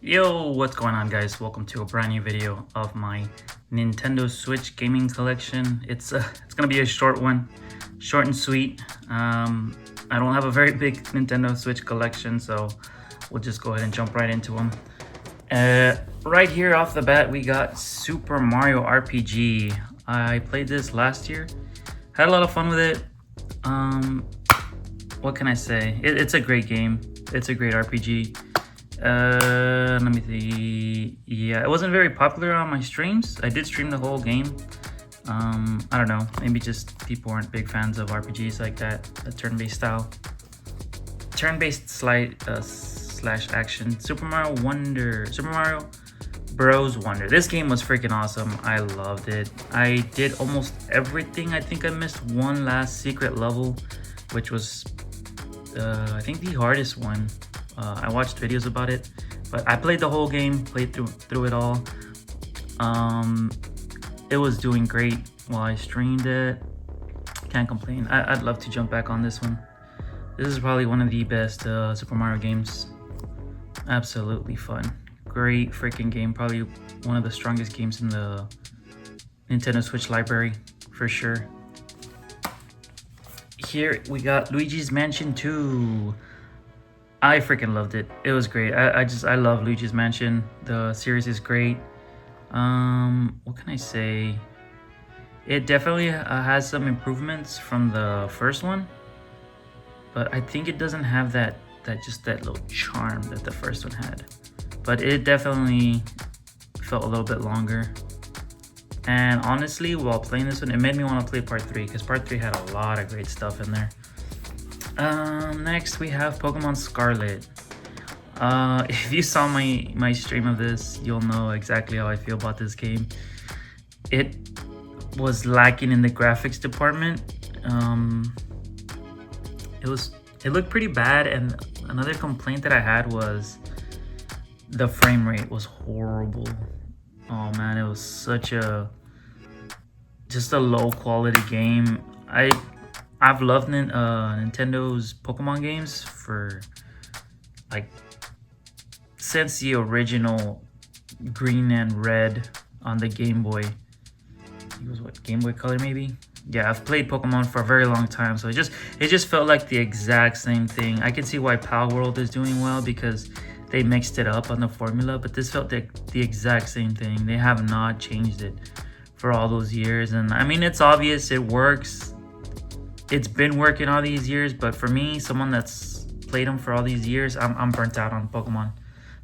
Yo, what's going on, guys? Welcome to a brand new video of my Nintendo Switch gaming collection. It's gonna be a short one, short and sweet. I don't have a very big Nintendo Switch collection, so we'll just go ahead and jump right into them. Right here off the bat, we got Super Mario RPG. I played this last year, had a lot of fun with it. What can I say? It's a great game. It's a great RPG. Let me see. Yeah, it wasn't very popular on my streams. I did stream the whole game. I don't know. Maybe just people weren't big fans of RPGs like that, a turn-based style. Turn-based slash action. Super Mario Bros. Wonder. This game was freaking awesome. I loved it. I did almost everything. I think I missed one last secret level, which was, I think, the hardest one. I watched videos about it, but I played the whole game, played through it all. It was doing great while I streamed it. Can't complain. I'd love to jump back on this one. This is probably one of the best Super Mario games. Absolutely fun. Great freaking game. Probably one of the strongest games in the Nintendo Switch library, for sure. Here we got Luigi's Mansion 2. I freaking loved it. It was great. I love Luigi's Mansion. The series is great. What can I say? It definitely has some improvements from the first one, but I think it doesn't have that little charm that the first one had. But it definitely felt a little bit longer. And honestly, while playing this one, it made me want to play Part 3 because Part 3 had a lot of great stuff in there. Next we have Pokemon Scarlet. If you saw my stream of this, you'll know exactly how I feel about this game. It was lacking in the graphics department. It looked pretty bad, and another complaint that I had was the frame rate was horrible. Oh man, it was just a low quality game. I've loved Nintendo's Pokemon games for like since the original Green and Red on the Game Boy. It was what, Game Boy Color maybe? Yeah, I've played Pokemon for a very long time, so it just felt like the exact same thing. I can see why Palworld is doing well because they mixed it up on the formula, but this felt the exact same thing. They have not changed it for all those years, and I mean, it's obvious it works. It's been working all these years, but for me, someone that's played them for all these years, I'm burnt out on Pokemon.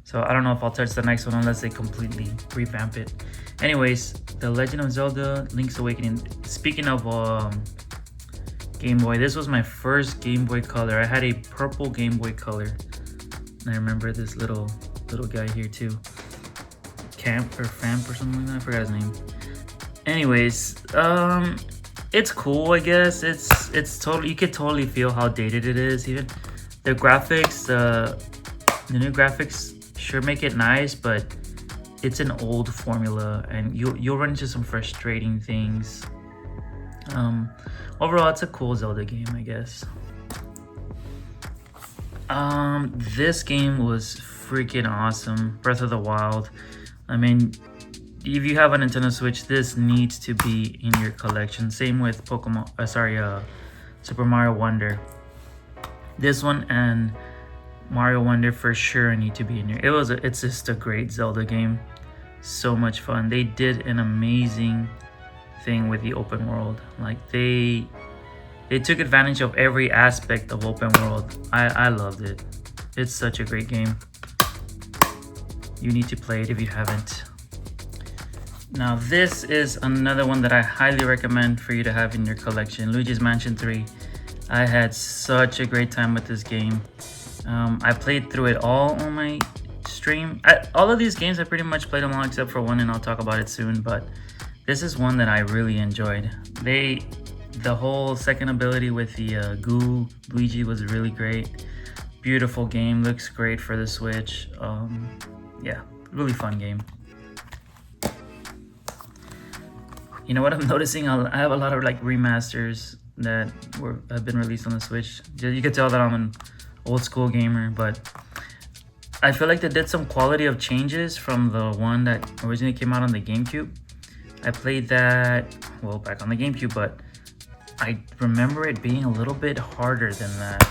So I don't know if I'll touch the next one unless they completely revamp it. Anyways, The Legend of Zelda Link's Awakening. Speaking of Game Boy, this was my first Game Boy Color. I had a purple Game Boy Color. And I remember this little guy here too. Camp or Famp or something like that. I forgot his name. Anyways, it's cool, I guess. It's totally, you could totally feel how dated it is. Even the graphics, the new graphics sure make it nice, but it's an old formula, and you'll run into some frustrating things. Overall, it's a cool Zelda game, I guess. This game was freaking awesome. Breath of the Wild. I mean, if you have a Nintendo Switch, this needs to be in your collection. Same with Super Mario Wonder. This one and Mario Wonder for sure need to be in here. It's just a great Zelda game. So much fun. They did an amazing thing with the open world. Like they took advantage of every aspect of open world. I loved it. It's such a great game. You need to play it if you haven't. Now this is another one that I highly recommend for you to have in your collection. Luigi's Mansion 3. I had such a great time with this game. I played through it all on my stream. All of these games I pretty much played them all except for one, and I'll talk about it soon, but this is one that I really enjoyed. The whole second ability with the goo Luigi was really great. Beautiful game, looks great for the Switch. Yeah, really fun game. You know what I'm noticing? I have a lot of like remasters that have been released on the Switch. You can tell that I'm an old school gamer, but I feel like they did some quality of changes from the one that originally came out on the GameCube. I played that, well, back on the GameCube, but I remember it being a little bit harder than that.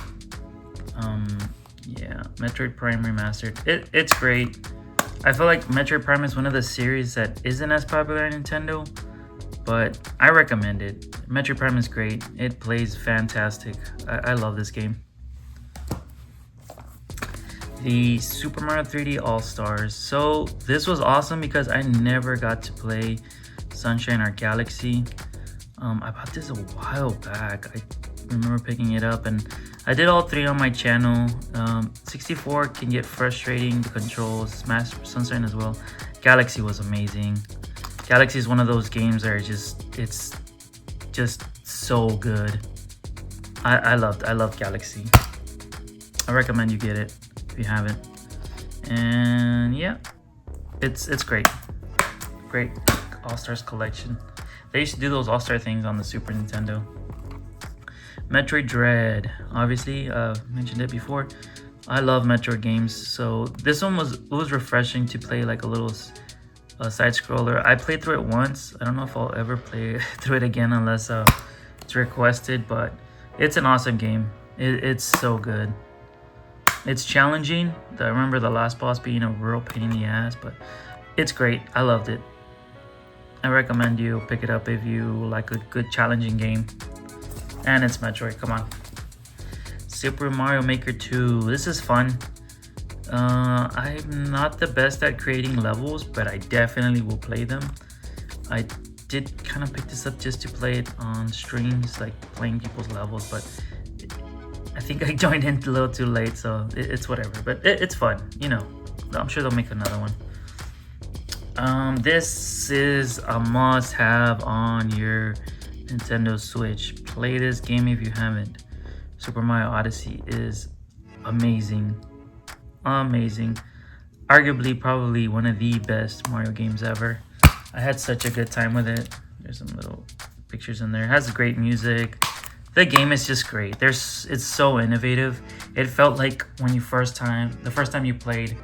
Yeah, Metroid Prime Remastered. It's great. I feel like Metroid Prime is one of the series that isn't as popular on Nintendo, but I recommend it. Metroid Prime is great. It plays fantastic. I love this game. The Super Mario 3D All-Stars. So this was awesome because I never got to play Sunshine or Galaxy. I bought this a while back. I remember picking it up, and I did all three on my channel. 64 can get frustrating, the controls. Smash Sunshine as well. Galaxy was amazing. Galaxy is one of those games that are it's just so good. I love Galaxy. I recommend you get it if you haven't. And yeah, it's great. Great All-Stars collection. They used to do those All-Star things on the Super Nintendo. Metroid Dread, obviously, mentioned it before. I love Metroid games, so this one was refreshing to play, like a little side scroller. I played through it once. I don't know if I'll ever play through it again unless it's requested, but it's an awesome game. It's so good. It's challenging. I remember the last boss being a real pain in the ass, but it's great. I loved it. I recommend you pick it up if you like a good challenging game. And it's Metroid, come on. Super Mario Maker 2. This is fun. I'm not the best at creating levels, but I definitely will play them. I did kind of pick this up just to play it on streams, like playing people's levels, but I think I joined in a little too late, so it's whatever. But it's fun, you know. I'm sure they'll make another one. This is a must-have on your Nintendo Switch. Play this game if you haven't. Super Mario Odyssey is amazing. Amazing. Arguably, probably one of the best Mario games ever. I had such a good time with it. There's some little pictures in there. It has great music. The game is just great. It's so innovative. It felt like when the first time you played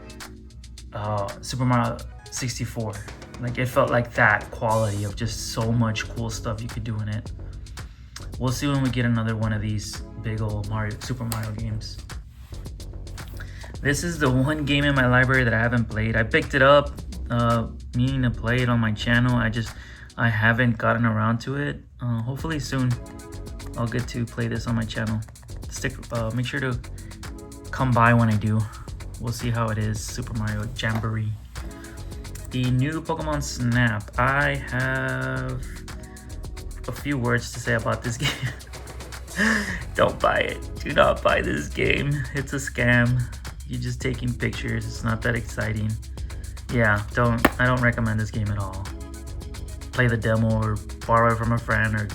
Super Mario 64. Like, it felt like that quality of just so much cool stuff you could do in it. We'll see when we get another one of these big old Super Mario games. This is the one game in my library that I haven't played. I picked it up meaning to play it on my channel. I haven't gotten around to it. Hopefully soon I'll get to play this on my channel. Make sure to come by when I do. We'll see how it is. Super Mario Jamboree. The new Pokemon Snap. I have a few words to say about this game. Don't buy it. Do not buy this game. It's a scam. You're just taking pictures. It's not that exciting. Yeah, I don't recommend this game at all. Play the demo or borrow it from a friend, or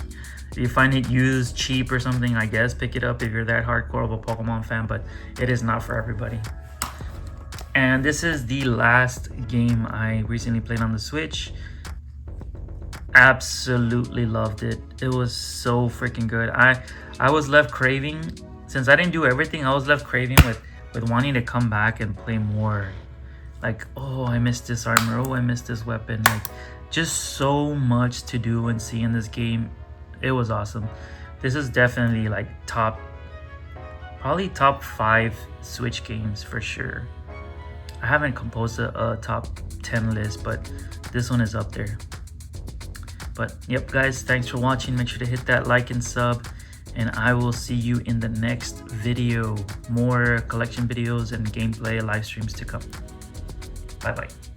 if you find it used cheap or something, I guess pick it up if you're that hardcore of a Pokemon fan, but it is not for everybody. And this is the last game I recently played on the Switch. Absolutely loved it. It was so freaking good. I was left craving, since I didn't do everything, I was left craving with wanting to come back and play more. Like, oh, I missed this armor, oh, I missed this weapon. Like, just so much to do and see in this game. It was awesome. This is definitely like probably top 5 Switch games for sure. I haven't composed a top 10 list, but this one is up there. But yep, guys, thanks for watching. Make sure to hit that like and sub, and I will see you in the next video. More collection videos and gameplay live streams to come. Bye bye.